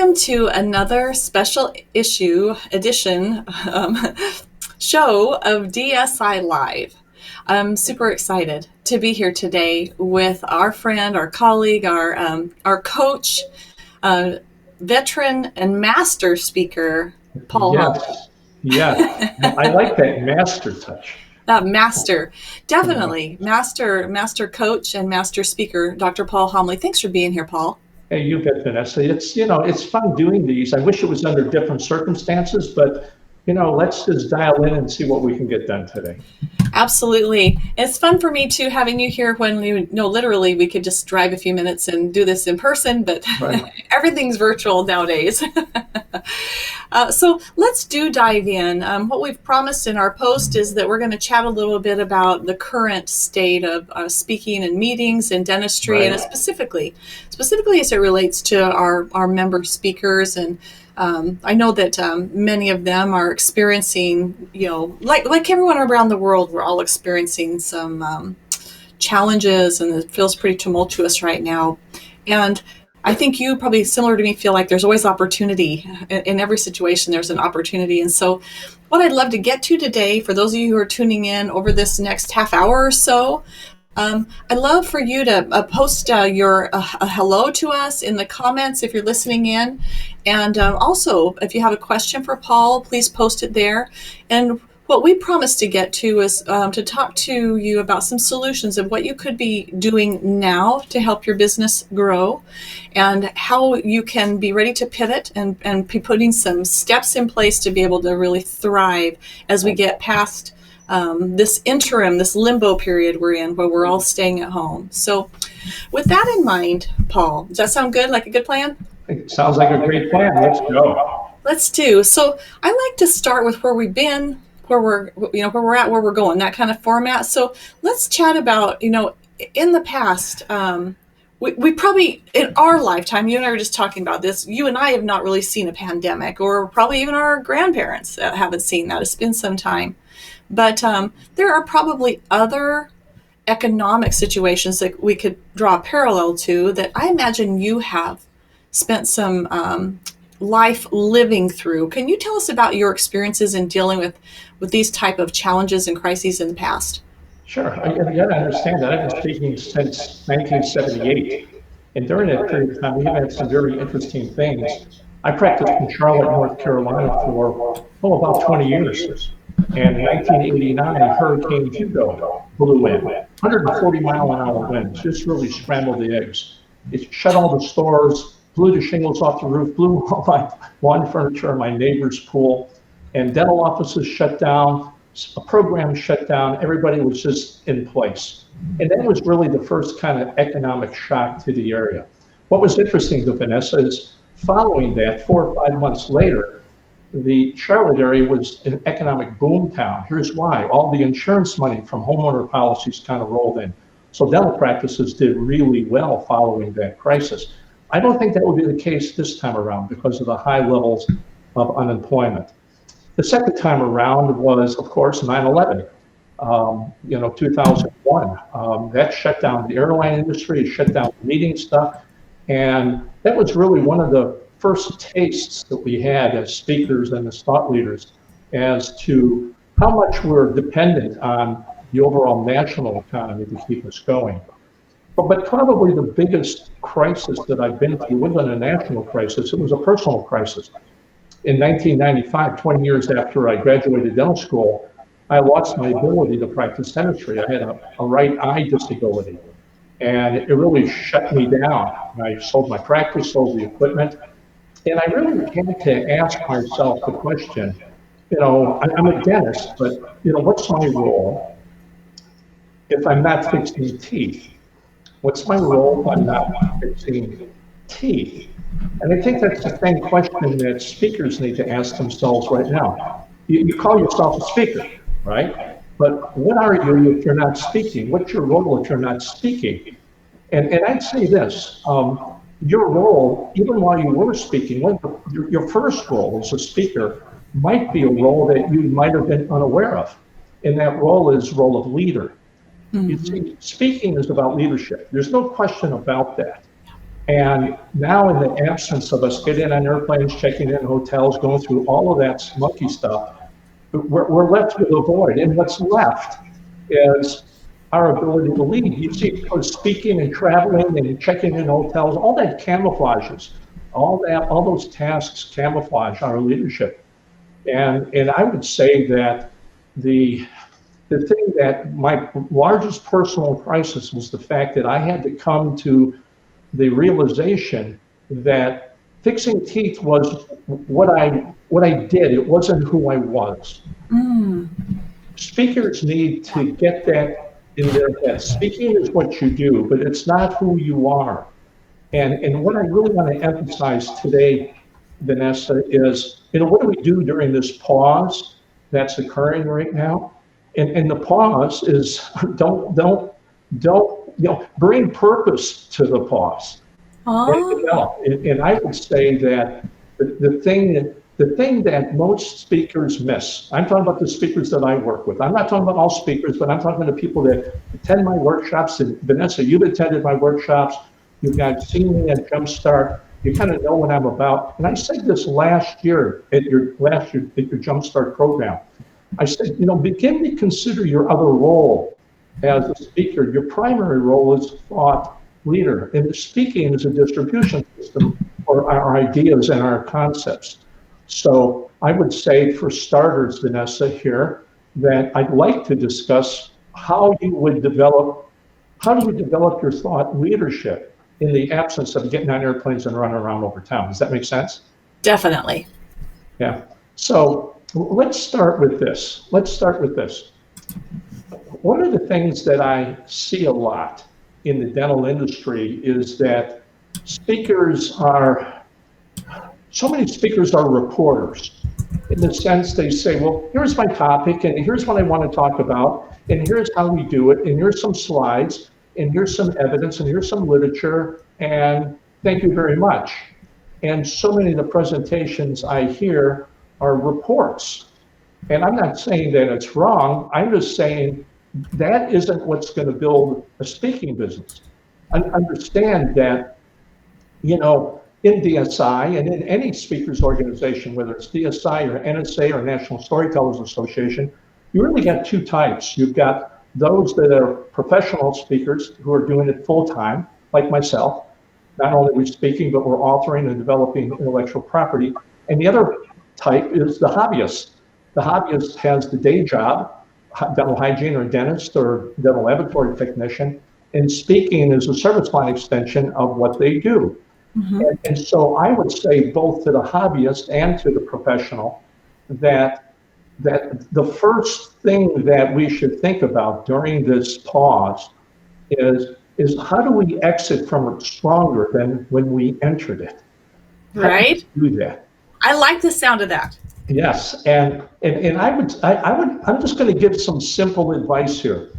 Welcome to another special edition show of DSI Live. I'm super excited to be here today with our friend, our colleague, our coach, veteran and master speaker, Paul Homoly. Yes. I like that master touch. Master, definitely. Master coach and master speaker, Dr. Paul Homoly. Thanks for being here, Paul. Hey, you bet, Vanessa. It's fun doing these. I wish it was under different circumstances, but let's just dial in and see what we can get done today. Absolutely. It's fun for me too, having you here when literally we could just drive a few minutes and do this in person, but right. Everything's virtual nowadays. So let's dive in. What we've promised in our post is that we're going to chat a little bit about the current state of speaking and meetings and dentistry, right. And specifically as it relates to our member speakers. And I know that many of them are experiencing, like everyone around the world, we're all experiencing some challenges, and it feels pretty tumultuous right now. And I think you probably, similar to me, feel like there's always opportunity. In every situation, there's an opportunity. And so what I'd love to get to today, for those of you who are tuning in over this next half hour or so, I'd love for you to post your hello to us in the comments if you're listening in. And also, if you have a question for Paul, please post it there. And what we promised to get to is to talk to you about some solutions of what you could be doing now to help your business grow, and how you can be ready to pivot and be putting some steps in place to be able to really thrive as we get past this limbo period we're in, where we're all staying at home. So with that in mind, Paul, does that sound good? Like a good plan? It sounds like a great plan. Let's go. Let's do. So I like to start with where we've been, where we're at, where we're going, that kind of format. So let's chat about, in the past, we probably, in our lifetime, you and I were just talking about this, you and I have not really seen a pandemic, or probably even our grandparents haven't seen that. It's been some time. But there are probably other economic situations that we could draw a parallel to that I imagine you have spent some life living through. Can you tell us about your experiences in dealing with these type of challenges and crises in the past? Sure. I understand that. I've been speaking since 1978. And during that period of time, we have had some very interesting things. I practiced in Charlotte, North Carolina for about 20 years. And in 1989, Hurricane Hugo blew in. 140-mile-an-hour winds just really scrambled the eggs. It shut all the stores, blew the shingles off the roof, blew all my lawn furniture in my neighbor's pool, and dental offices shut down, a program shut down, everybody was just in place. And that was really the first kind of economic shock to the area. What was interesting to Vanessa is following that, 4 or 5 months later, the Charlotte area was an economic boom town. Here's why. All the insurance money from homeowner policies kind of rolled in. So dental practices did really well following that crisis. I don't think that would be the case this time around because of the high levels of unemployment. The second time around was, of course, 9/11, 2001. That shut down the airline industry, it shut down the meeting stuff. And that was really one of the first tastes that we had as speakers and as thought leaders as to how much we're dependent on the overall national economy to keep us going. But probably the biggest crisis that I've been through wasn't a national crisis, it was a personal crisis. In 1995, 20 years after I graduated dental school, I lost my ability to practice dentistry. I had a right eye disability, and it really shut me down. I sold my practice, sold the equipment, and I really had to ask myself the question, I'm a dentist, but what's my role if I'm not fixing teeth? What's my role if I'm not fixing teeth? And I think that's the same question that speakers need to ask themselves right now. You call yourself a speaker, right? But what are you if you're not speaking? What's your role if you're not speaking? And I'd say this, your role, even while you were speaking, your first role as a speaker might be a role that you might have been unaware of. And that role is role of leader. Mm-hmm. You see, speaking is about leadership. There's no question about that. And now, in the absence of us getting on airplanes, checking in hotels, going through all of that monkey stuff, we're left with a void. And what's left is our ability to lead. You see, because speaking and traveling and checking in hotels, all that camouflages, all those tasks camouflage our leadership. And I would say that the thing that my largest personal crisis was the fact that I had to come to the realization that fixing teeth was what I did. It wasn't who I was. Speakers need to get that in their head. Speaking is what you do, but it's not who you are. And what I really want to emphasize today, Vanessa, is, what do we do during this pause that's occurring right now? And the pause is don't bring purpose to the pause. Oh. And I would say that the thing that most speakers miss, I'm talking about the speakers that I work with. I'm not talking about all speakers, but I'm talking to people that attend my workshops. And Vanessa, you've attended my workshops. You've seen me at Jumpstart. You kind of know what I'm about. And I said this last year at your Jumpstart program. I said, begin to consider your other role as a speaker. Your primary role is thought leader, and speaking is a distribution system for our ideas and our concepts. So I would say, for starters, Vanessa, here, that I'd like to discuss how do you develop your thought leadership in the absence of getting on airplanes and running around over town. Does that make sense? Definitely. Yeah. So let's start with this. One of the things that I see a lot in the dental industry is that so many speakers are reporters, in the sense they say, well, here's my topic, and here's what I want to talk about, and here's how we do it, and here's some slides, and here's some evidence, and here's some literature, and thank you very much. And so many of the presentations I hear are reports. And I'm not saying that it's wrong. I'm just saying that isn't what's going to build a speaking business. I understand that, in DSI and in any speakers organization, whether it's DSI or NSA or National Storytellers Association, you really got two types. You've got those that are professional speakers who are doing it full time, like myself. Not only are we speaking, but we're authoring and developing intellectual property. And the other type is the hobbyist. The hobbyist has the day job, dental hygiene or dentist or dental laboratory technician, and speaking is a service line extension of what they do. Mm-hmm. And so I would say, both to the hobbyist and to the professional, that the first thing that we should think about during this pause is how do we exit from it stronger than when we entered it? Right. Do that. I like the sound of that. Yes, and I'm just going to give some simple advice here.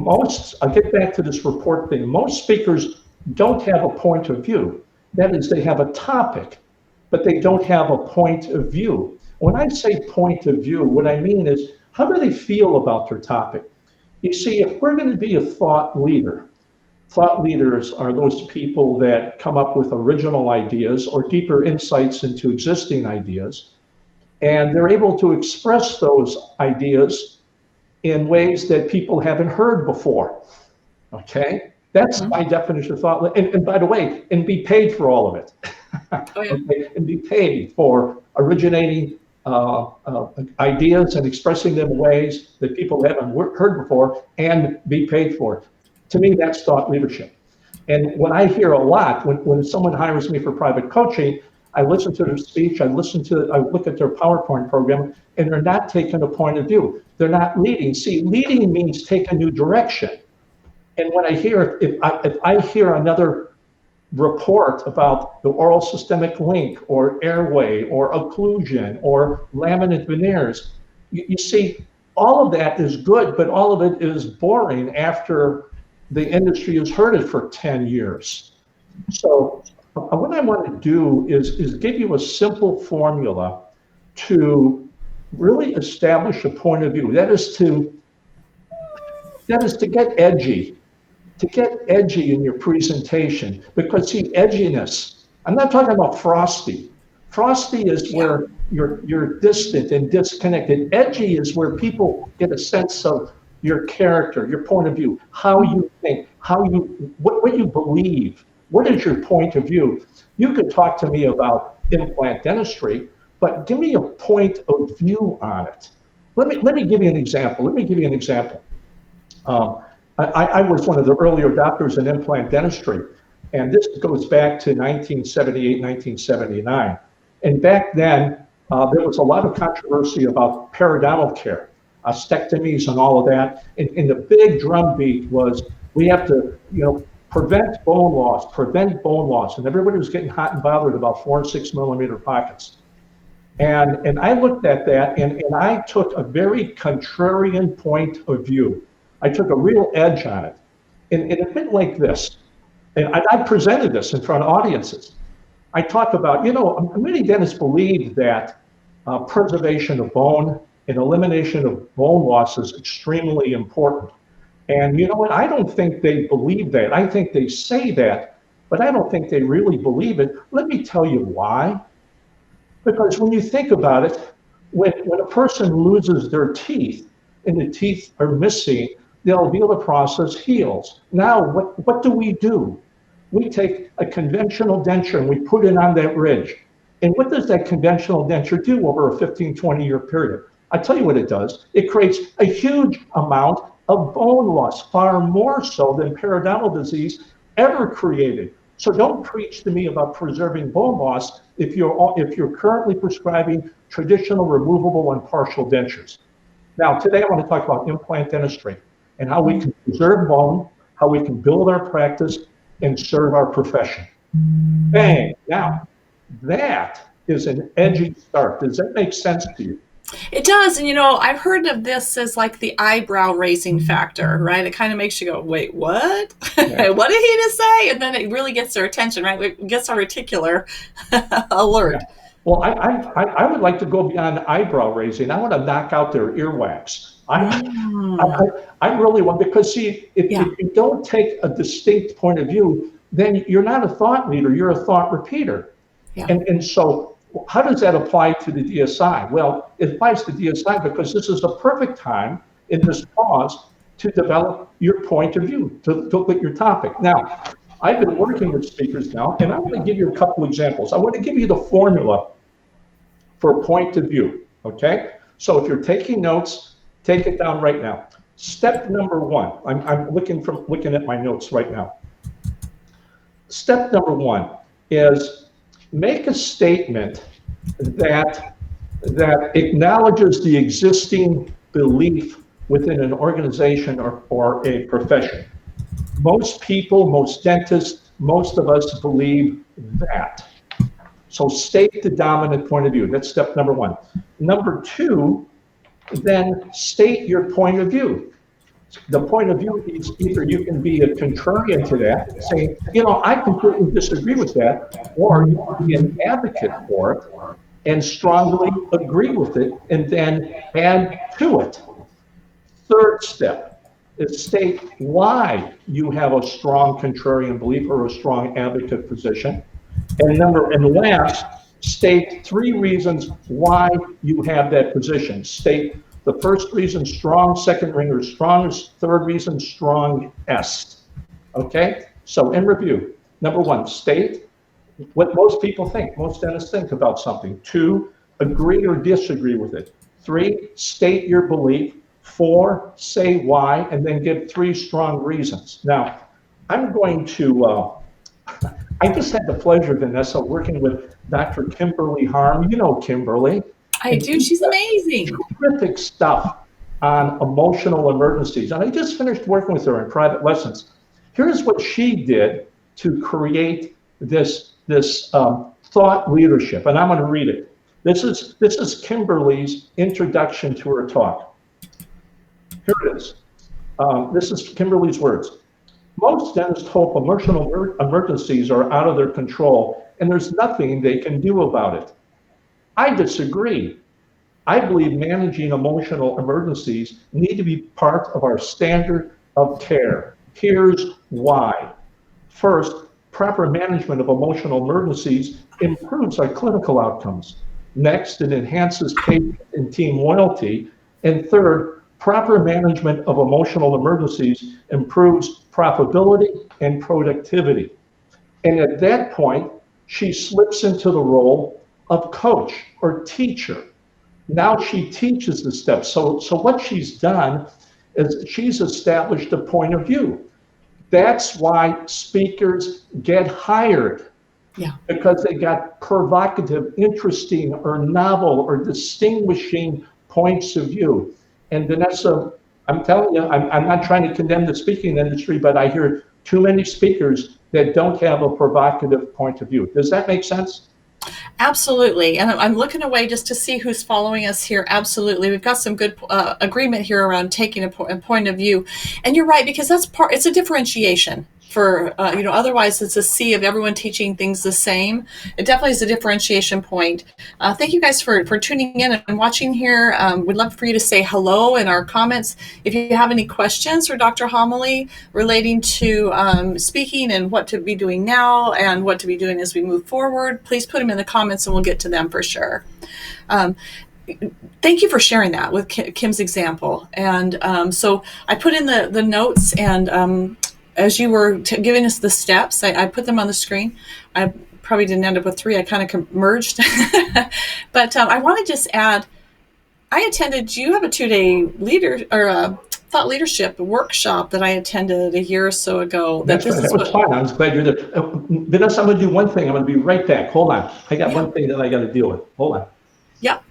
I'll get back to this report thing. Most speakers don't have a point of view. That is, they have a topic, but they don't have a point of view. When I say point of view, what I mean is, how do they feel about their topic? You see, if we're going to be a thought leader, thought leaders are those people that come up with original ideas or deeper insights into existing ideas, and they're able to express those ideas in ways that people haven't heard before. Okay? That's my definition of thought. And by the way, and be paid for all of it. Oh, yeah. Okay? And be paid for originating ideas and expressing them in ways that people haven't heard before, and be paid for it. To me, that's thought leadership. And what I hear a lot when someone hires me for private coaching, I listen to their speech, I look at their PowerPoint program, and they're not taking a point of view. They're not leading. See, leading means take a new direction. And when I hear, if I hear another report about the oral systemic link or airway or occlusion or laminate veneers, you see, all of that is good, but all of it is boring after the industry has heard it for 10 years. So what I want to do is give you a simple formula to really establish a point of view. That is to get edgy, to get edgy in your presentation, because see, edginess, I'm not talking about frosty. Frosty is where you're distant and disconnected. Edgy is where people get a sense of your character, your point of view, how you think, what you believe. What is your point of view? You could talk to me about implant dentistry, but give me a point of view on it. Let me give you an example. I was one of the early adopters in implant dentistry, and this goes back to 1978, 1979. And back then, there was a lot of controversy about periodontal care, stectomies and all of that. And the big drumbeat was, we have to, prevent bone loss. And everybody was getting hot and bothered about 4 and 6 millimeter pockets. And I looked at that, and I took a very contrarian point of view. I took a real edge on it. And it went like this. And I presented this in front of audiences. I talked about, many dentists believe that preservation of bone and elimination of bone loss is extremely important. And you know what? I don't think they believe that. I think they say that, but I don't think they really believe it. Let me tell you why. Because when you think about it, when a person loses their teeth and the teeth are missing, the alveolar process heals. Now, what do? We take a conventional denture and we put it on that ridge. And what does that conventional denture do over a 15, 20-year period? I tell you what it does. It creates a huge amount of bone loss, far more so than periodontal disease ever created. So don't preach to me about preserving bone loss if you're currently prescribing traditional removable and partial dentures. Now, today I want to talk about implant dentistry and how we can preserve bone, how we can build our practice and serve our profession. Bang! Now, that is an edgy start. Does that make sense to you? It does. And, I've heard of this as like the eyebrow raising factor, right? It kind of makes you go, wait, what? Yeah. What did he just say? And then it really gets their attention, right? It gets our reticular alert. Yeah. Well, I would like to go beyond eyebrow raising. I want to knock out their earwax. I really want, because see, if you don't take a distinct point of view, then you're not a thought leader, you're a thought repeater. Yeah. And so how does that apply to the DSI? Well, it applies to DSI because this is a perfect time in this pause to develop your point of view, to look at your topic. Now, I've been working with speakers now, and I'm going to give you a couple examples. I want to give you the formula for point of view, okay? So if you're taking notes, take it down right now. Step number one, I'm looking at my notes right now. Step number one is make a statement that acknowledges the existing belief within an organization or a profession. Most people, most dentists, most of us believe that. So state the dominant point of view. That's step number one. Number two, then state your point of view. The point of view is either you can be a contrarian to that, saying, I completely disagree with that, or you can be an advocate for it and strongly agree with it and then add to it. Third step is state why you have a strong contrarian belief or a strong advocate position. And last, state 3 reasons why you have that position. State the first reason strong, second reason strongest, third reason strongest. Okay? So in review, number 1, state what most people think, most dentists think about something. 2, agree or disagree with it. 3, state your belief. 4, say why, and then give 3 strong reasons. Now, I'm going to, I just had the pleasure, Vanessa, working with Dr. Kimberly Harm. You know Kimberly. I do. She's amazing. Terrific stuff on emotional emergencies. And I just finished working with her in private lessons. Here's what she did to create this thought leadership. And I'm going to read it. This is Kimberly's introduction to her talk. Here it is. This is Kimberly's words. Most dentists hope emotional emergencies are out of their control and there's nothing they can do about it. I disagree. I believe managing emotional emergencies need to be part of our standard of care. Here's why. First, proper management of emotional emergencies improves our clinical outcomes. Next, it enhances patient and team loyalty. And third, proper management of emotional emergencies improves profitability and productivity. And at that point, she slips into the role of coach or teacher. Now she teaches the steps. So what she's done is she's established a point of view. That's why speakers get hired. Yeah. Because they got provocative, interesting, or novel, or distinguishing points of view. And Vanessa, I'm telling you, I'm not trying to condemn the speaking industry, but I hear too many speakers that don't have a provocative point of view. Does that make sense? Absolutely. And I'm looking away just to see who's following us here. Absolutely. We've got some good agreement here around taking a point of view. And you're right, because it's a differentiation for, otherwise it's a sea of everyone teaching things the same. It definitely is a differentiation point. Thank you guys for tuning in and watching here. We'd love for you to say hello in our comments. If you have any questions for Dr. Homoly relating to speaking and what to be doing now and what to be doing as we move forward, please put them in the comments and we'll get to them for sure. Thank you for sharing that with Kim's example. And so I put in the notes, and as you were giving us the steps, I put them on the screen. I probably didn't end up with 3. I kind of merged. But I want to just add, you have a 2-day thought leadership workshop that I attended a year or so ago. That was fun. I was glad you're there. Vanessa, I'm going to do one thing. I'm going to be right back. Hold on. I got one thing that I got to deal with. Hold on. Yep.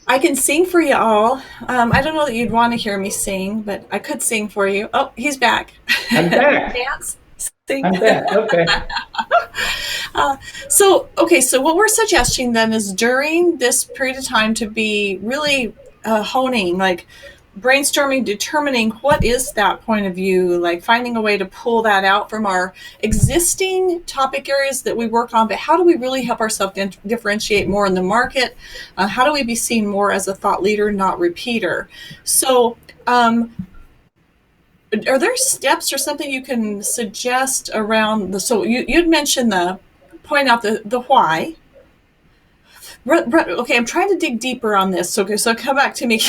I can sing for you all. I don't know that you'd want to hear me sing, but I could sing for you. Oh, he's back. I'm back. Dance. Sing. I'm back. Okay. So what we're suggesting then is during this period of time to be really honing, like brainstorming, determining what is that point of view, like finding a way to pull that out from our existing topic areas that we work on, but how do we really help ourselves differentiate more in the market? How do we be seen more as a thought leader, not repeater? So are there steps or something you can suggest around so you'd mentioned point out the why. Okay, I'm trying to dig deeper on this. So come back to me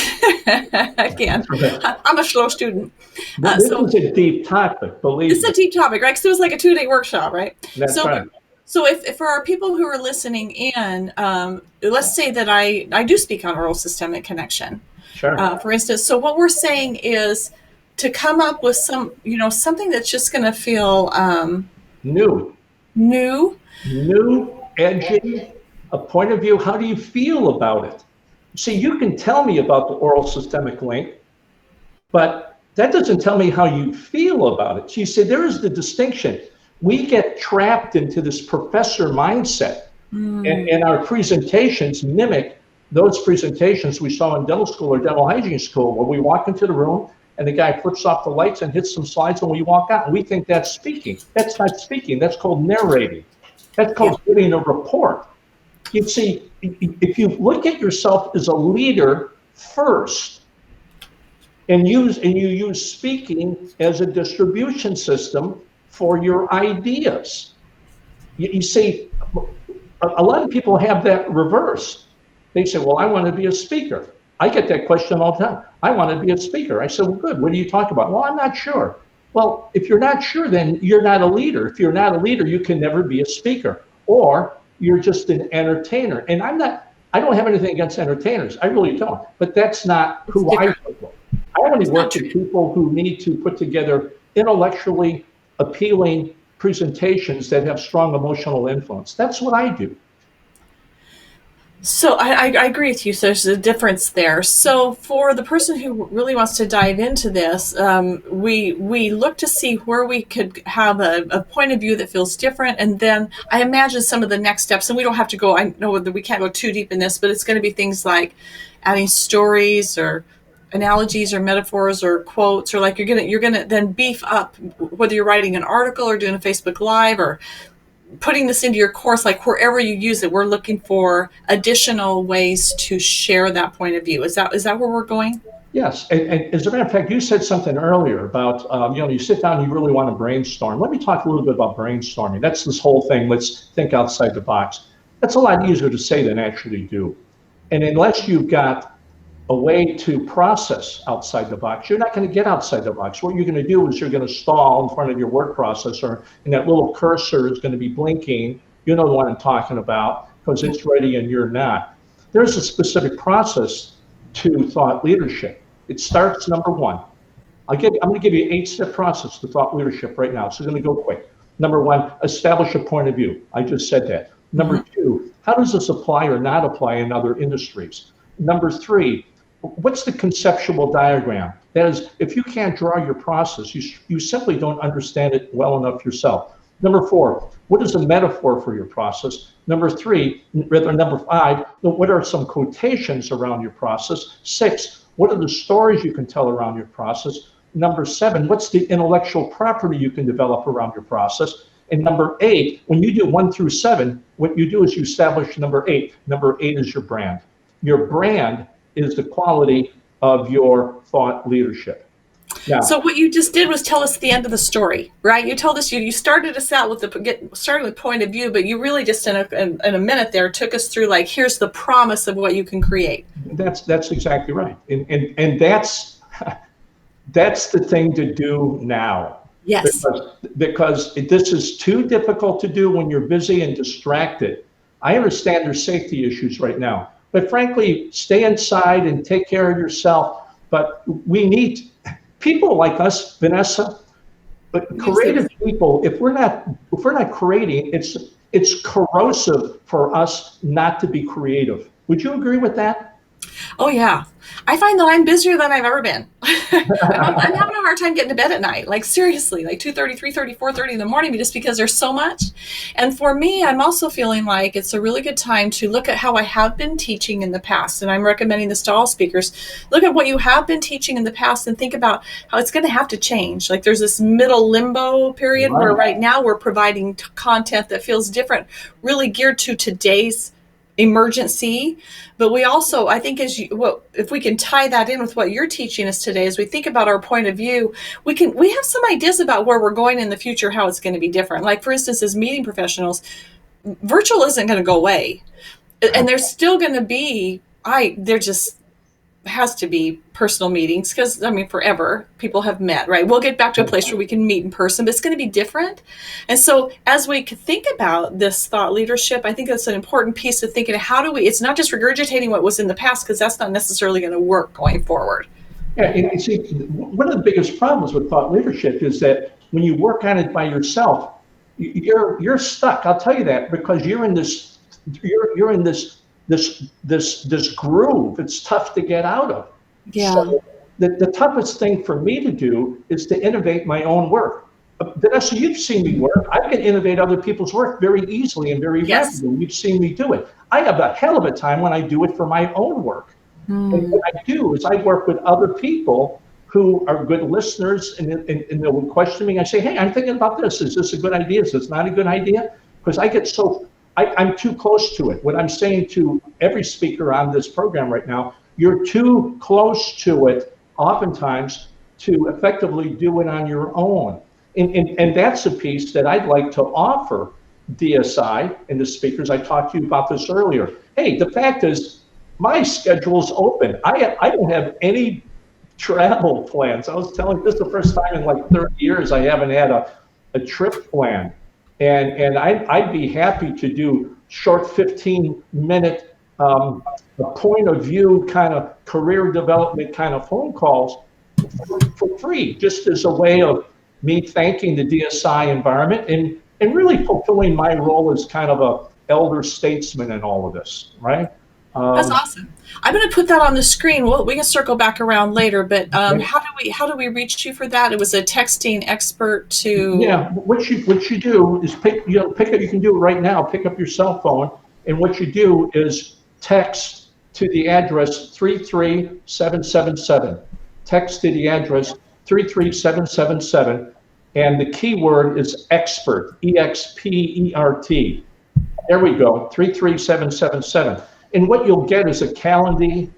again. I'm a slow student. This is a deep topic, believe me. It's a deep topic, right? Because it was like a 2-day workshop, right? That's right. So if for our people who are listening in, let's say that I do speak on oral systemic connection. Sure. For instance, so what we're saying is to come up with something that's just going to feel new, edgy. A point of view, how do you feel about it? See, you can tell me about the oral systemic link, but that doesn't tell me how you feel about it. So you see, there is the distinction. We get trapped into this professor mindset, and our presentations mimic those presentations we saw in dental school or dental hygiene school, where we walk into the room and the guy flips off the lights and hits some slides and we walk out, and we think that's speaking. That's not speaking. That's called narrating. That's called giving a report. You see, if you look at yourself as a leader first, and you use speaking as a distribution system for your ideas, you see, a lot of people have that reverse. They say, well, I want to be a speaker. I get that question all the time. I want to be a speaker. I said, well, good. What do you talk about? Well, I'm not sure. Well, if you're not sure, then you're not a leader. If you're not a leader, you can never be a speaker. Or you're just an entertainer. And I don't have anything against entertainers. I really don't. But that's not who I work with. I only work with people who need to put together intellectually appealing presentations that have strong emotional influence. That's what I do. So I agree with you. So there's a difference there. So for the person who really wants to dive into this, we look to see where we could have a point of view that feels different. And then I imagine some of the next steps, and we don't have to go, I know that we can't go too deep in this, but it's going to be things like adding stories or analogies or metaphors or quotes, or like you're gonna then beef up, whether you're writing an article or doing a Facebook Live or putting this into your course, like wherever you use it, we're looking for additional ways to share that point of view. Is that where we're going? Yes, and as a matter of fact, you said something earlier about, you sit down and you really want to brainstorm. Let me talk a little bit about brainstorming. That's this whole thing. Let's think outside the box. That's a lot easier to say than actually do. And unless you've got a way to process outside the box, you're not going to get outside the box. What you're going to do is you're going to stall in front of your word processor, and that little cursor is going to be blinking. You know what I'm talking about, because it's ready and you're not. There's a specific process to thought leadership. It starts, number one. I'm going to give you an 8-step process to thought leadership right now. So it's going to go quick. Number one, establish a point of view. I just said that. Number two, how does this apply or not apply in other industries? Number three, what's the conceptual diagram? That is, if you can't draw your process, you simply don't understand it well enough yourself. Number four, what is a metaphor for your process? Number five, what are some quotations around your process? 6, what are the stories you can tell around your process? Number 7, what's the intellectual property you can develop around your process? And number 8, when you do 1 through 7, what you do is you establish number 8. Number 8 is your brand. Your brand is the quality of your thought leadership. Yeah. So what you just did was tell us the end of the story, right? You told us you started us out with starting with point of view, but you really just in a minute there took us through like, here's the promise of what you can create. That's exactly right, and that's the thing to do now. Yes. Because this is too difficult to do when you're busy and distracted. I understand there's safety issues right now, but frankly, stay inside and take care of yourself. But we need people like us, Vanessa, but creative people. If we're not creating, it's corrosive for us not to be creative. Would you agree with that? Oh yeah. I find that I'm busier than I've ever been. I'm having a hard time getting to bed at night. Like seriously, like 2:30, 3:30, 4:30 in the morning, just because there's so much. And for me, I'm also feeling like it's a really good time to look at how I have been teaching in the past. And I'm recommending this to all speakers. Look at what you have been teaching in the past and think about how it's going to have to change. Like there's this middle limbo period where right now we're providing content that feels different, really geared to today's emergency. But we also, I think, if we can tie that in with what you're teaching us today, as we think about our point of view, we have some ideas about where we're going in the future, how it's going to be different. Like for instance, as meeting professionals, virtual isn't going to go away, and there's still going to be there just has to be personal meetings because forever people have met, right? We'll get back to a place where we can meet in person, but it's going to be different. And so as we think about this thought leadership, I think that's an important piece of thinking. It's not just regurgitating what was in the past, because that's not necessarily going to work going forward. Yeah, and see, one of the biggest problems with thought leadership is that when you work on it by yourself, you're stuck. I'll tell you that, because you're in this groove. It's tough to get out of. Yeah. So the toughest thing for me to do is to innovate my own work. Vanessa, you've seen me work. I can innovate other people's work very easily and very rapidly. You've seen me do it. I have a hell of a time when I do it for my own work. And what I do is I work with other people who are good listeners, and they'll question me. I say, hey, I'm thinking about this. Is this a good idea? Is this not a good idea? Because I'm too close to it. What I'm saying to every speaker on this program right now, you're too close to it oftentimes to effectively do it on your own. And that's a piece that I'd like to offer DSI and the speakers. I talked to you about this earlier. Hey, the fact is, my schedule's open. I don't have any travel plans. I was telling you, this is the first time in like 30 years I haven't had a trip planned. And I'd be happy to do short 15-minute point of view kind of career development kind of phone calls for free, just as a way of me thanking the DSI environment and really fulfilling my role as kind of a elder statesman in all of this, right? That's awesome. I'm going to put that on the screen. We can circle back around later, but how do we reach you for that? It was a texting expert to. Yeah, what you do is pick up. You can do it right now. Pick up your cell phone, and what you do is text to the address 33777. Text to the address 33777, and the keyword is expert. EXPERT. There we go. 33777. And what you'll get is a Calendly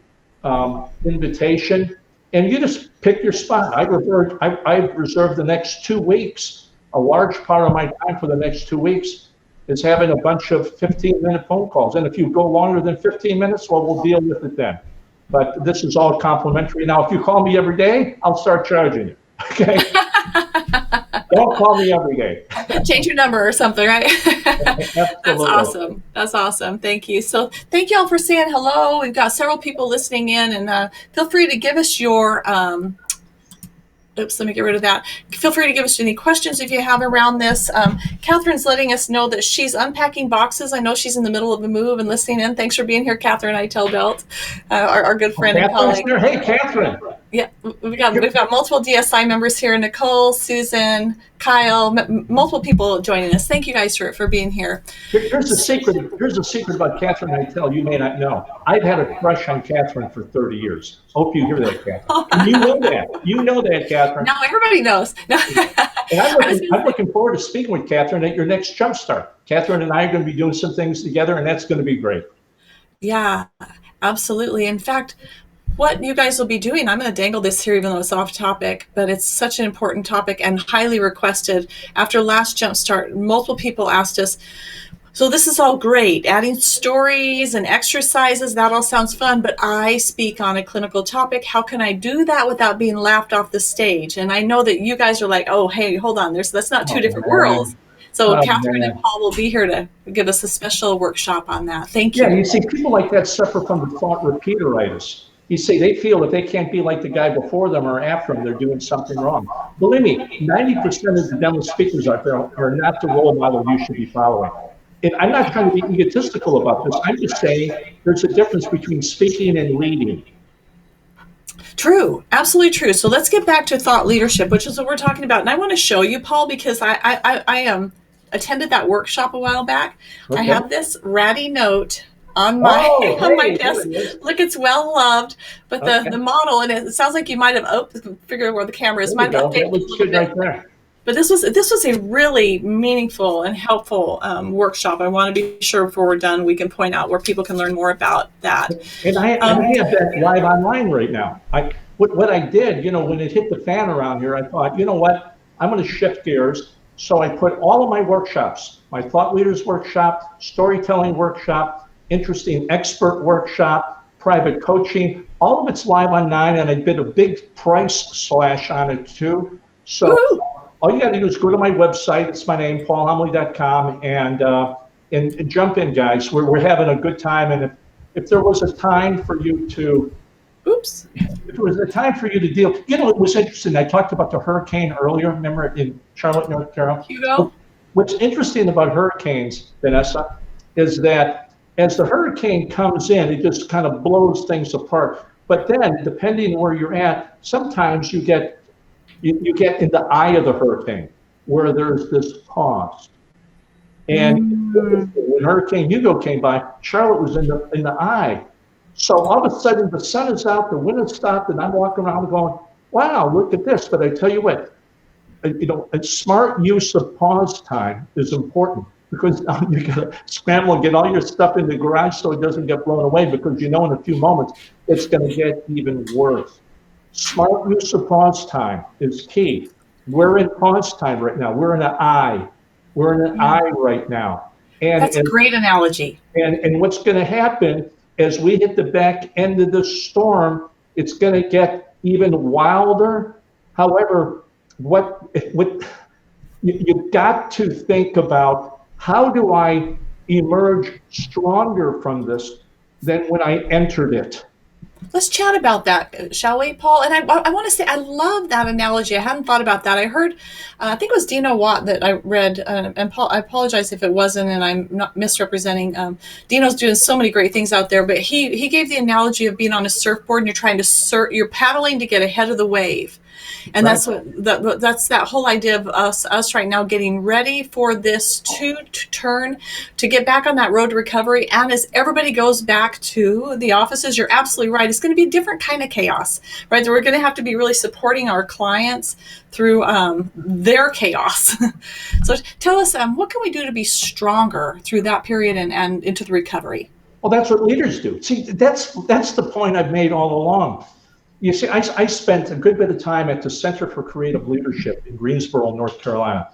invitation, and you just pick your spot. I reserved the next 2 weeks. A large part of my time for the next 2 weeks is having a bunch of 15-minute phone calls. And if you go longer than 15 minutes, well, we'll deal with it then. But this is all complimentary. Now, if you call me every day, I'll start charging you. Okay? Don't call me every day. Change your number or something, right? That's awesome. That's awesome. Thank you. So thank you all for saying hello. We've got several people listening in, and feel free to give us your oops, let me get rid of that. Feel free to give us any questions if you have around this. Catherine's letting us know that she's unpacking boxes. I know she's in the middle of a move and listening in. Thanks for being here, Catherine Itell-Belt, our good friend and colleague. Hey, Catherine. Yeah, we've got multiple DSI members here: Nicole, Susan, Kyle, multiple people joining us. Thank you guys for being here. Here's a secret. Here's a secret about Catherine Itell you may not know. I've had a crush on Catherine for 30 years. Hope you hear that, Catherine. And you know that. You know that, Catherine. No, everybody knows. And I'm looking forward to speaking with Catherine at your next Jumpstart. Catherine and I are going to be doing some things together, and that's going to be great. Yeah, absolutely. In fact, what you guys will be doing, I'm going to dangle this here even though it's off topic, but it's such an important topic and highly requested. After last Jumpstart, multiple people asked us, so this is all great, adding stories and exercises, that all sounds fun, but I speak on a clinical topic. How can I do that without being laughed off the stage? And I know that you guys are like, oh, hey, hold on, that's not two different worlds. So Catherine and Paul will be here to give us a special workshop on that. Thank you. Yeah, you see, people like that suffer from the thought repeateritis. You see, they feel if they can't be like the guy before them or after them, they're doing something wrong. Believe me, 90% of the demo speakers out there are not the role model you should be following. And I'm not trying to be egotistical about this. I'm just saying there's a difference between speaking and leading. True, absolutely true. So let's get back to thought leadership, which is what we're talking about. And I want to show you, Paul, because I attended that workshop a while back. Okay. I have this ratty note on my on my desk. Look, it's well loved, but the model, and it sounds like you might have figure out where the camera is. Might have updated a little bit. Right there. But this was a really meaningful and helpful workshop. I want to be sure before we're done we can point out where people can learn more about that. And I have that live online right now. What I did, when it hit the fan around here, I thought, you know what, I'm going to shift gears. So I put all of my workshops, my thought leaders workshop, storytelling workshop, interesting expert workshop, private coaching, all of it's live online, and I did a big price slash on it too. So all you got to do is go to my website. It's my name, paulhomoly.com, and jump in, guys. We're having a good time, and if there was a time for you to, if there was a time for you to deal, it was interesting. I talked about the hurricane earlier. Remember in Charlotte, North Carolina. Hugo. What's interesting about hurricanes, Vanessa, is that as the hurricane comes in, it just kind of blows things apart. But then, depending where you're at, sometimes you get in the eye of the hurricane, where there's this pause. And when Hurricane Hugo came by, Charlotte was in the eye. So all of a sudden, the sun is out, the wind has stopped, and I'm walking around going, "Wow, look at this!" But I tell you what, a smart use of pause time is important. Because now you got to scramble and get all your stuff in the garage so it doesn't get blown away, because in a few moments it's going to get even worse. Smart use of pause time is key. We're in pause time right now. We're in an eye. We're in an eye right now. And that's a great analogy. And what's going to happen as we hit the back end of the storm, it's going to get even wilder. However, what you've got to think about, how do I emerge stronger from this than when I entered it? Let's chat about that, shall we, Paul? And I want to say I love that analogy. I hadn't thought about that. I heard, I think it was Dino Watt that I read, and Paul, I apologize if it wasn't, and I'm not misrepresenting. Dino's doing so many great things out there, but he gave the analogy of being on a surfboard and you're trying to you're paddling to get ahead of the wave. And that's that whole idea of us right now getting ready for this to turn, to get back on that road to recovery. And as everybody goes back to the offices, you're absolutely right. It's going to be a different kind of chaos, right? So we're going to have to be really supporting our clients through their chaos. So tell us, what can we do to be stronger through that period and into the recovery? Well, that's what leaders do. See, that's the point I've made all along. You see, I spent a good bit of time at the Center for Creative Leadership in Greensboro, North Carolina.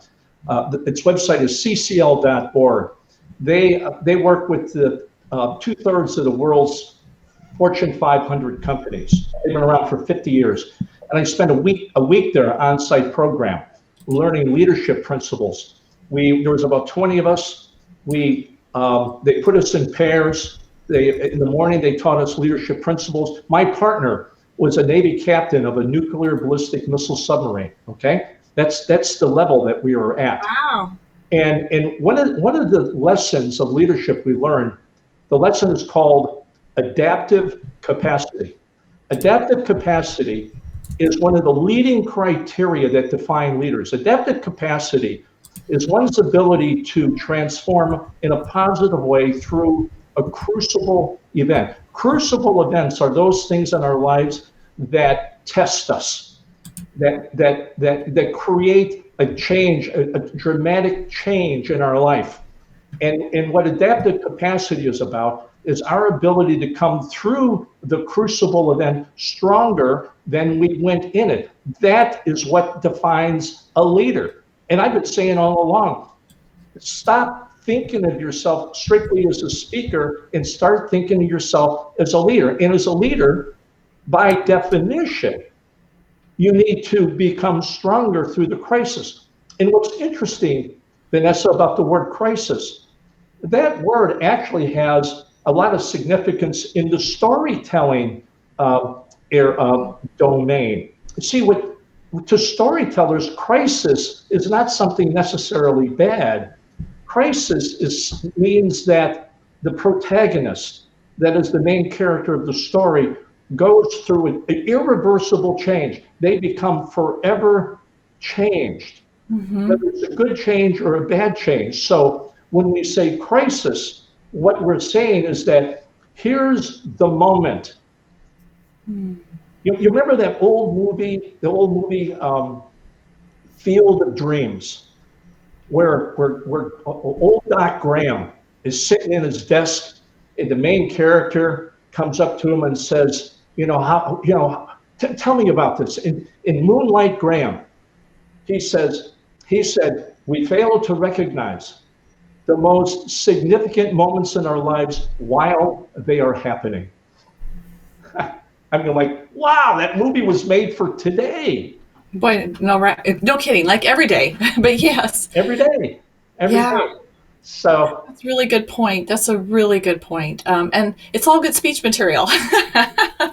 Its website is ccl.org. They work with the 2/3 of the world's Fortune 500 companies. They've been around for 50 years. And I spent a week there on-site program, learning leadership principles. There was about 20 of us. They put us in pairs. In the morning, they taught us leadership principles. My partner was a Navy captain of a nuclear ballistic missile submarine. Okay, that's the level that we were at. Wow. And one of the lessons of leadership we learned, the lesson is called adaptive capacity. Adaptive capacity is one of the leading criteria that define leaders. Adaptive capacity is one's ability to transform in a positive way through a crucible event. Crucible events are those things in our lives that test us, that create a change, a dramatic change in our life. And what adaptive capacity is about is our ability to come through the crucible event stronger than we went in it. That is what defines a leader. And I've been saying all along, stop thinking of yourself strictly as a speaker and start thinking of yourself as a leader. And as a leader, by definition, you need to become stronger through the crisis. And what's interesting, Vanessa, about the word crisis, that word actually has a lot of significance in the storytelling domain. See, to storytellers, crisis is not something necessarily bad. Crisis means that the protagonist, that is the main character of the story, goes through an irreversible change. They become forever changed, whether it's a good change or a bad change. So when we say crisis, what we're saying is that here's the moment. You remember that old movie, Field of Dreams, where old Doc Graham is sitting in his desk, and the main character comes up to him and says, tell me about this. In Moonlight Graham, he said, we fail to recognize the most significant moments in our lives while they are happening. I'm like, wow, that movie was made for today. Boy, no, right? No kidding. Like every day, but yes, every day. So that's a really good point. That's a really good point. And it's all good speech material,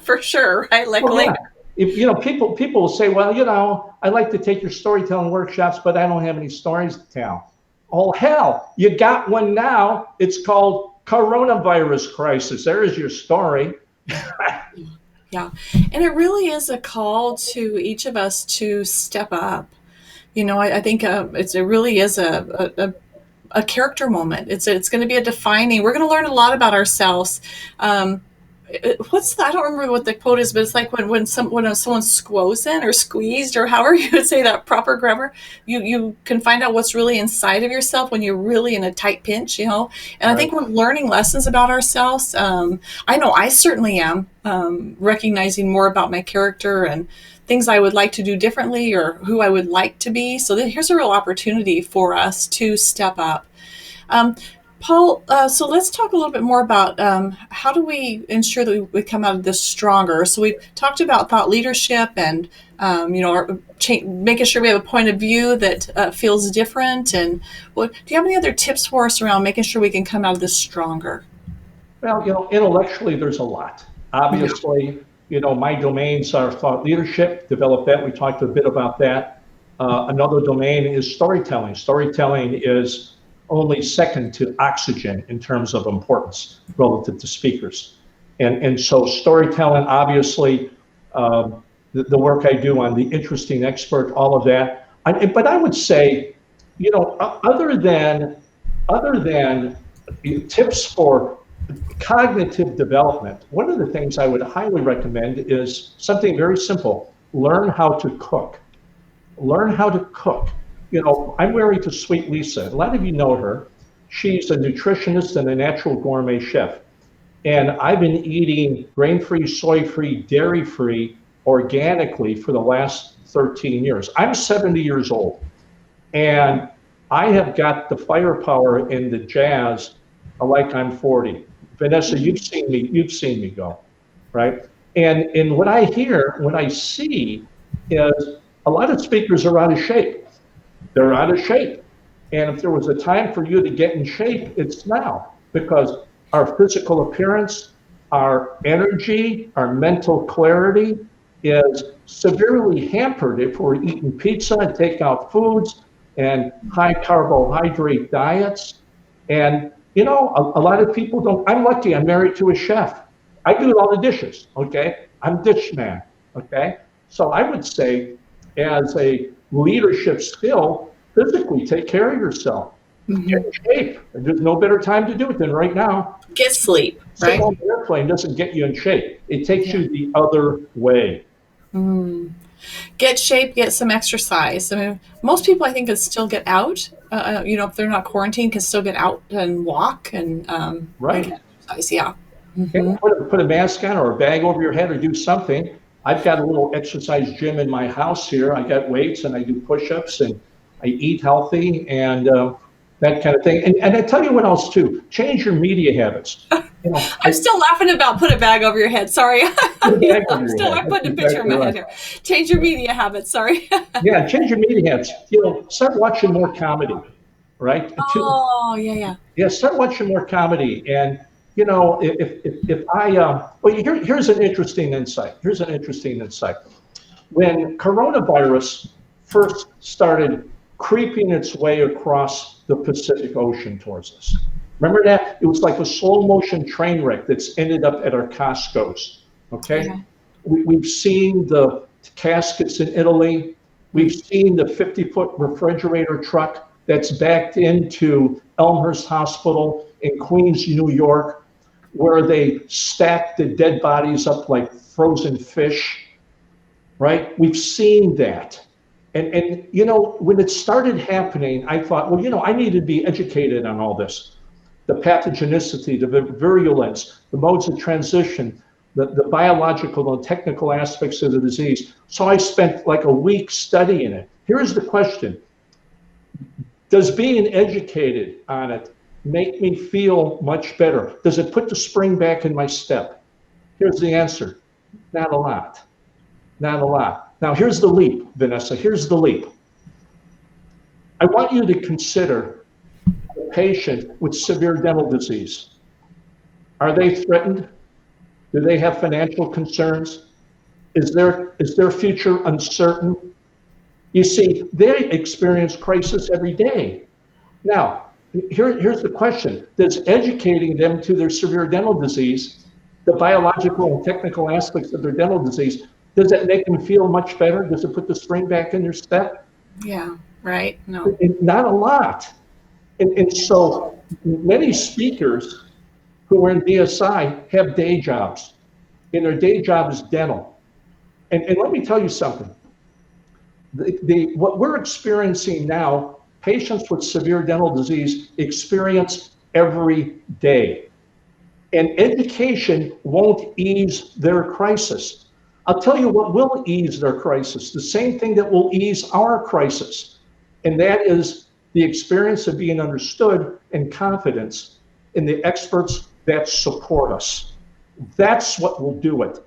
for sure, right? Like, if people will say, well, I'd like to take your storytelling workshops, but I don't have any stories to tell. Oh hell, you got one now. It's called coronavirus crisis. There is your story. Yeah. And it really is a call to each of us to step up. I think it really is a character moment. It's going to be we're going to learn a lot about ourselves. I don't remember what the quote is, but it's like when someone squozen or squeezed, or however you would say that proper grammar, you can find out what's really inside of yourself when you're really in a tight pinch, And right. I think we're learning lessons about ourselves. I know I certainly am, recognizing more about my character and things I would like to do differently or who I would like to be. So here's a real opportunity for us to step up. Paul, so let's talk a little bit more about how do we ensure that we come out of this stronger. So we've talked about thought leadership and, making sure we have a point of view that feels different. And do you have any other tips for us around making sure we can come out of this stronger? Well, intellectually, there's a lot. Obviously, my domains are thought leadership, develop that. We talked a bit about that. Another domain is storytelling. Storytelling is only second to oxygen in terms of importance relative to speakers. And so storytelling, obviously, the work I do on the interesting expert, all of that. But I would say, other than tips for cognitive development, one of the things I would highly recommend is something very simple. Learn how to cook. Learn how to cook. I'm married to Sweet Lisa. A lot of you know her. She's a nutritionist and a natural gourmet chef. And I've been eating grain-free, soy-free, dairy-free organically for the last 13 years. I'm 70 years old, and I have got the firepower in the jazz like I'm 40. Vanessa, you've seen me go, right? And what I hear, what I see is a lot of speakers are out of shape. They're out of shape. And if there was a time for you to get in shape, it's now, because our physical appearance, our energy, our mental clarity is severely hampered if we're eating pizza and takeout foods and high carbohydrate diets. And, a lot of people don't. I'm lucky, I'm married to a chef. I do all the dishes, okay? I'm dish man, okay? So I would say, as a leadership skill, physically take care of yourself. Get in shape. And there's no better time to do it than right now. Get sleep, right? Sitting on the airplane doesn't get you in shape. It takes you the other way. Get shape, get some exercise. I mean, most people I think can still get out. If they're not quarantined, can still get out and walk and Right. get exercise. Yeah. Put a mask on or a bag over your head or do something. I've got a little exercise gym in my house here. I got weights and I do push-ups and I eat healthy and that kind of thing. And I tell you what else too, change your media habits. I'm still laughing about put a bag over your head. Sorry. I'm putting a picture in my head here. Change your media habits. Sorry. Yeah, change your media habits. Start watching more comedy, right? Oh, yeah. Yeah, start watching more comedy. And, if I, here's an interesting insight. When coronavirus first started creeping its way across the Pacific Ocean towards us, remember that? It was like a slow motion train wreck that's ended up at our Costco's, okay? Yeah. We've seen the caskets in Italy. We've seen the 50-foot refrigerator truck that's backed into Elmhurst Hospital in Queens, New York, where they stacked the dead bodies up like frozen fish, right? We've seen that. And when it started happening, I thought, I need to be educated on all this. The pathogenicity, the virulence, the modes of transition, the biological and technical aspects of the disease. So I spent like a week studying it. Here's the question. Does being educated on it make me feel much better? Does it put the spring back in my step? Here's the answer. Not a lot. Not a lot. Now, here's the leap, Vanessa. Here's the leap. I want you to consider a patient with severe dental disease. Are they threatened? Do they have financial concerns? Is their future uncertain? You see, they experience crisis every day. Now, here's the question. Does educating them to their severe dental disease, the biological and technical aspects of their dental disease, does that make them feel much better? Does it put the spring back in their step? Yeah, right. No. Not a lot. And so many speakers who are in DSI have day jobs, and their day job is dental. And let me tell you something. What we're experiencing now, patients with severe dental disease experience every day. And education won't ease their crisis. I'll tell you what will ease their crisis, the same thing that will ease our crisis, and that is the experience of being understood and confidence in the experts that support us. That's what will do it.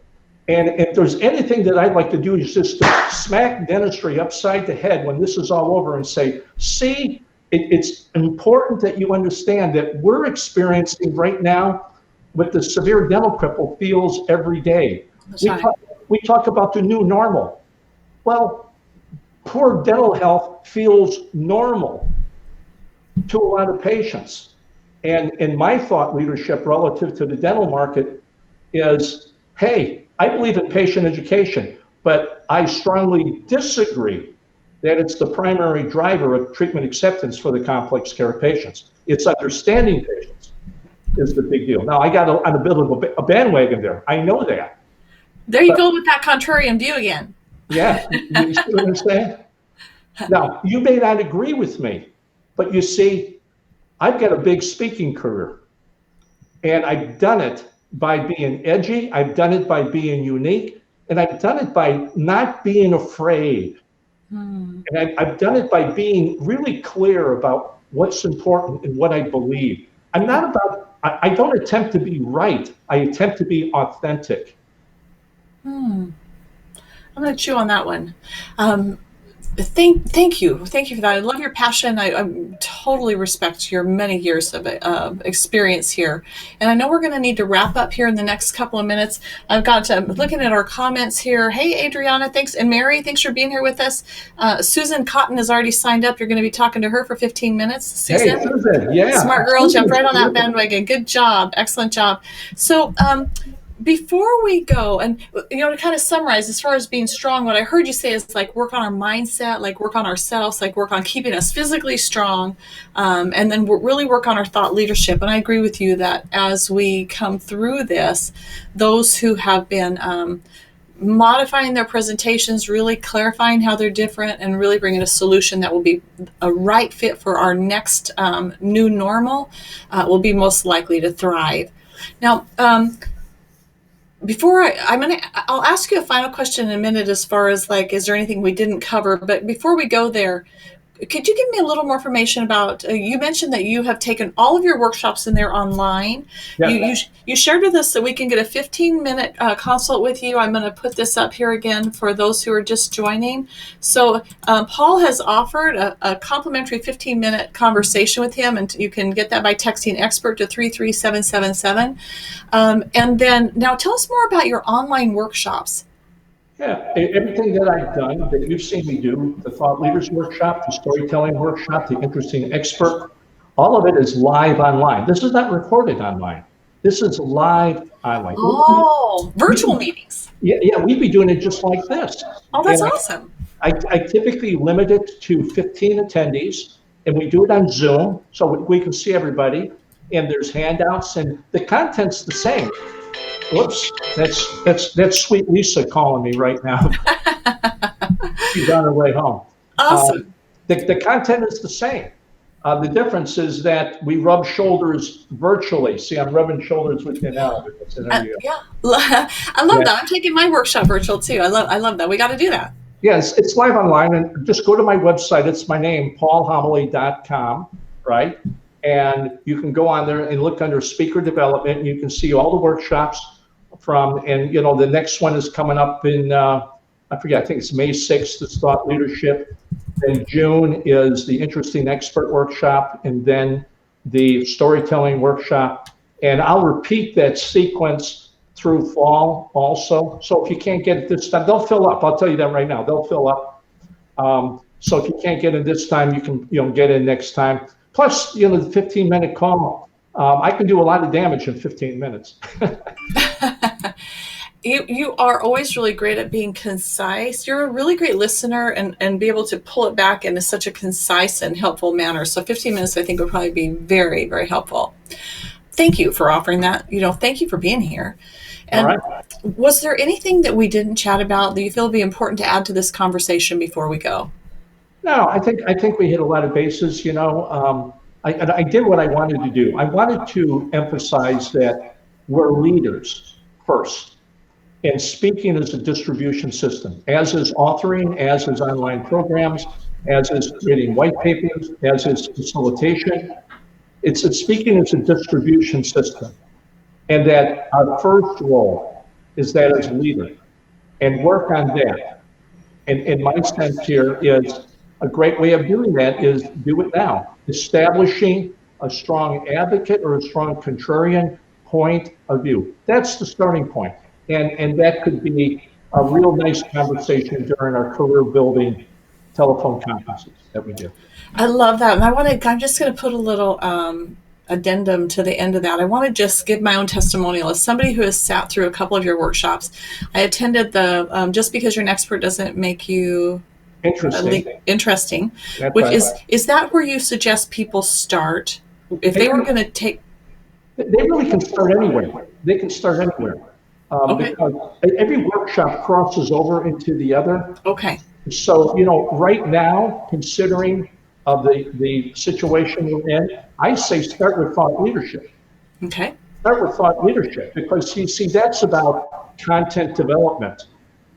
And if there's anything that I'd like to do is just to smack dentistry upside the head when this is all over and say, see, it's important that you understand that we're experiencing right now what the severe dental cripple feels every day. We talk about the new normal. Well, poor dental health feels normal to a lot of patients. And my thought leadership relative to the dental market is, hey, I believe in patient education, but I strongly disagree that it's the primary driver of treatment acceptance for the complex care patients. It's understanding patients is the big deal. Now, I got on a bit of a bandwagon there. I know that. There you go with that contrarian view again. Yeah, you see what I'm saying? Now, you may not agree with me, but you see, I've got a big speaking career, and I've done it by being edgy. I've done it by being unique, And I've done it by not being afraid. And I've done it by being really clear about what's important and what I believe. I don't attempt to be right. I attempt to be authentic. I'm going to chew on that one. Thank you for that. I love your passion. I totally respect your many years of experience here. And I know we're going to need to wrap up here in the next couple of minutes. I'm looking at our comments here. Hey, Adriana, thanks. And Mary, thanks for being here with us. Susan Cotton has already signed up. You're going to be talking to her for 15 minutes. Susan, hey, Susan, yeah. Smart girl, jump right on that bandwagon. Good job. Excellent job. So, before we go, and to kind of summarize, as far as being strong, what I heard you say is like work on our mindset, like work on ourselves, like work on keeping us physically strong, and then really work on our thought leadership. And I agree with you that as we come through this, those who have been modifying their presentations, really clarifying how they're different, and really bringing a solution that will be a right fit for our next new normal, will be most likely to thrive. Now, I'll ask you a final question in a minute as far as like, is there anything we didn't cover? But before we go there, could you give me a little more information about, you mentioned that you have taken all of your workshops and they're online. Yeah. You shared with us that we can get a 15-minute consult with you. I'm going to put this up here again for those who are just joining. So Paul has offered a complimentary 15-minute conversation with him, and you can get that by texting expert to 33777. And then now tell us more about your online workshops. Yeah, everything that I've done, that you've seen me do, the Thought Leaders Workshop, the Storytelling Workshop, the Interesting Expert, all of it is live online. This is not recorded online. This is live online. Oh, virtual meetings. Yeah, we'd be doing it just like this. Oh, that's awesome. I typically limit it to 15 attendees, and we do it on Zoom, so we can see everybody, and there's handouts, and the content's the same. Whoops, that's sweet Lisa calling me right now. She's on her way home. Awesome. The content is the same. The difference is that we rub shoulders virtually. See, I'm rubbing shoulders with you now. Yeah, I love that. I'm taking my workshop virtual too. I love that. We got to do that. Yes, it's live online, and just go to my website. It's my name, paulhomoly.com, right? And you can go on there and look under speaker development, and you can see all the workshops and the next one is coming up in, I forget, I think it's May 6th, it's Thought Leadership. Then June is the Interesting Expert Workshop, and then the Storytelling Workshop. And I'll repeat that sequence through fall also. So if you can't get it this time, they'll fill up. I'll tell you that right now, they'll fill up. So if you can't get it this time, you can get in next time. Plus, the 15-minute call, I can do a lot of damage in 15 minutes. You are always really great at being concise. You're a really great listener and be able to pull it back into such a concise and helpful manner. So 15 minutes, I think, would probably be very, very helpful. Thank you for offering that. Thank you for being here. And all right. Was there anything that we didn't chat about that you feel would be important to add to this conversation before we go? No, I think we hit a lot of bases. I did what I wanted to do. I wanted to emphasize that we're leaders first. And speaking is a distribution system, as is authoring, as is online programs, as is creating white papers, as is facilitation. Speaking is a distribution system. And that our first role is that as a leader, and work on that. And my sense here is a great way of doing that is do it now. Establishing a strong advocate or a strong contrarian point of view. That's the starting point. And that could be a real nice conversation during our career building telephone conferences that we do. I love that. And I'm just going to put a little addendum to the end of that. I want to just give my own testimonial. As somebody who has sat through a couple of your workshops, I attended the Just Because You're an Expert Doesn't Make You Interesting. Is that where you suggest people start? If they were going to take... They really can start anywhere. They can start anywhere. Okay. Because every workshop crosses over into the other. Okay. So, right now, considering the situation we're in, I say start with thought leadership. Okay. Start with thought leadership because you see, that's about content development.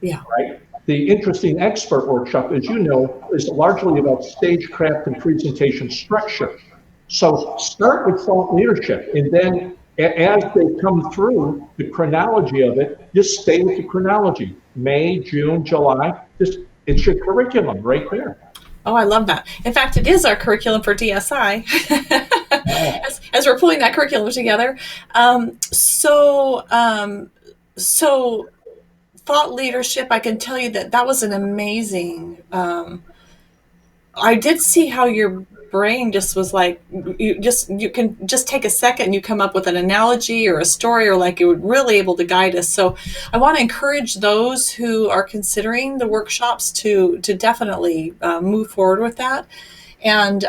Yeah. right? The Interesting Expert workshop, as you know, is largely about stagecraft and presentation structure. So start with thought leadership, and then as they come through the chronology of it, just stay with the chronology. May, June, July, just it's your curriculum right there. Oh, I love that. In fact, it is our curriculum for DSI as we're pulling that curriculum together. So thought leadership, I can tell you that was an amazing. I did see how your brain just was like, you can just take a second and you come up with an analogy or a story, or like you were really able to guide us. So I want to encourage those who are considering the workshops to definitely move forward with that. And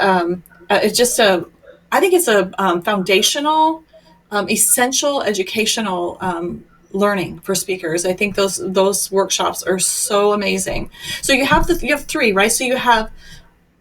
it's just I think it's a foundational, essential educational learning for speakers. I think those workshops are so amazing. So you have three, right? So you have,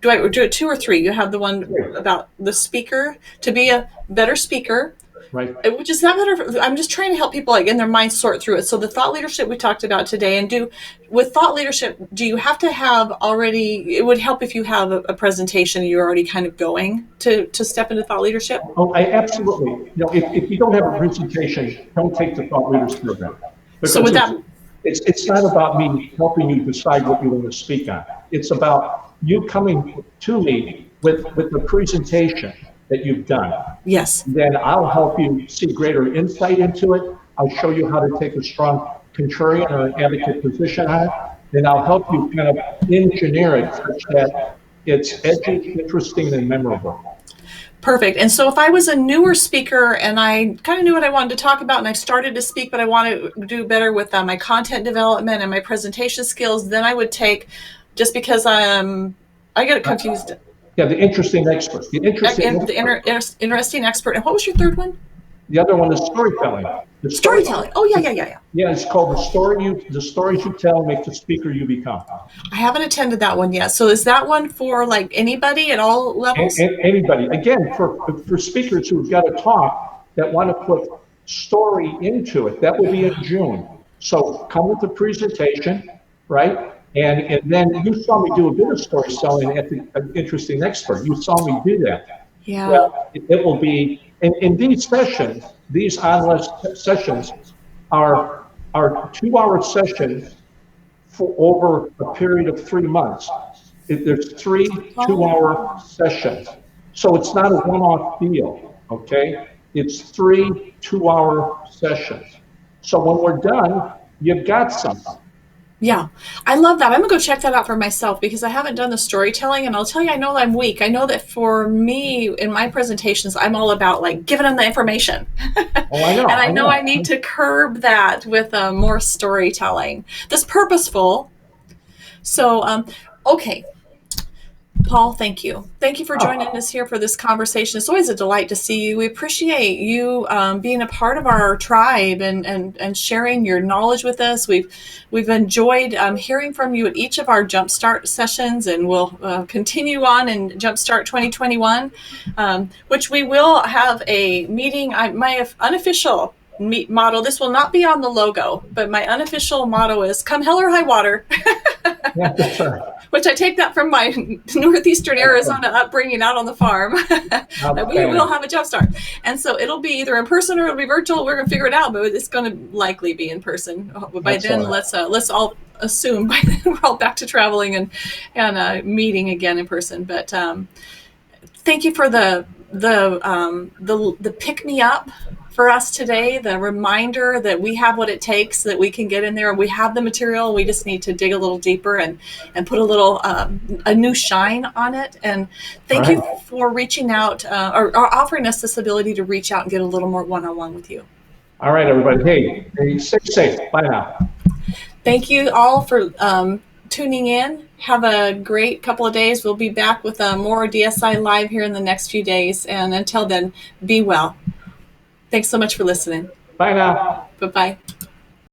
do I do it two or three? You have the one about the speaker to be a better speaker, right? Which is not better. I'm just trying to help people like in their mind sort through it. So the thought leadership we talked about today, and with thought leadership, do you have to have already? It would help if you have a presentation and you're already kind of going to step into thought leadership. Oh, I absolutely. If you don't have a presentation, don't take the thought leaders program. Because So with that, it's not about me helping you decide what you want to speak on. It's about you coming to me with the presentation that you've done. yes. Then I'll help you see greater insight into it. I'll show you how to take a strong contrarian or an advocate position on it. Then I'll help you kind of engineer it such that it's edgy, interesting, and memorable. Perfect. And so if I was a newer speaker and I kind of knew what I wanted to talk about and I started to speak, but I want to do better with my content development and my presentation skills, then I would take, just because I get confused. Yeah, the interesting expert. The interesting expert. And what was your third one? The other one is storytelling. Storytelling. Oh, yeah. Yeah, it's called the stories you tell make the speaker you become. I haven't attended that one yet. So is that one for like anybody at all levels? Anybody. Again, for speakers who've got a talk that want to put story into it, that will be in June. So come with the presentation, right? And then you saw me do a bit of storytelling at the Interesting Expert. You saw me do that. Yeah. Well, it will be, in these sessions, these online sessions are 2-hour sessions for over a period of 3 months. There's 3 2-hour sessions. So it's not a one-off deal, okay? It's 3 2-hour sessions. So when we're done, you've got something. Yeah, I love that. I'm gonna go check that out for myself because I haven't done the storytelling, and I'll tell you, I know I'm weak. I know that for me in my presentations, I'm all about like giving them the information. Oh, I know. And I know I need to curb that with more storytelling that's purposeful. So, okay. Paul, thank you. Thank you for joining us here for this conversation. It's always a delight to see you. We appreciate you being a part of our tribe and sharing your knowledge with us. We've enjoyed hearing from you at each of our Jumpstart sessions, and we'll continue on in Jumpstart 2021, which we will have a meeting. My unofficial motto, this will not be on the logo, but my unofficial motto is come hell or high water. Yeah, that's right. Which I take that from my northeastern Arizona upbringing out on the farm. We will have a Jumpstart. And so it'll be either in person or it'll be virtual. We're going to figure it out, but it's going to likely be in person. By then, let's all assume by then we're all back to traveling and meeting again in person. But thank you for the pick me up for us today, the reminder that we have what it takes, that we can get in there and we have the material. We just need to dig a little deeper and put a little a new shine on it. And thank you for reaching out or offering us this ability to reach out and get a little more one-on-one with you. All right, everybody. Hey, stay safe. Bye now. Thank you all for tuning in. Have a great couple of days. We'll be back with more DSI Live here in the next few days. And until then, be well. Thanks so much for listening. Bye now. Bye-bye.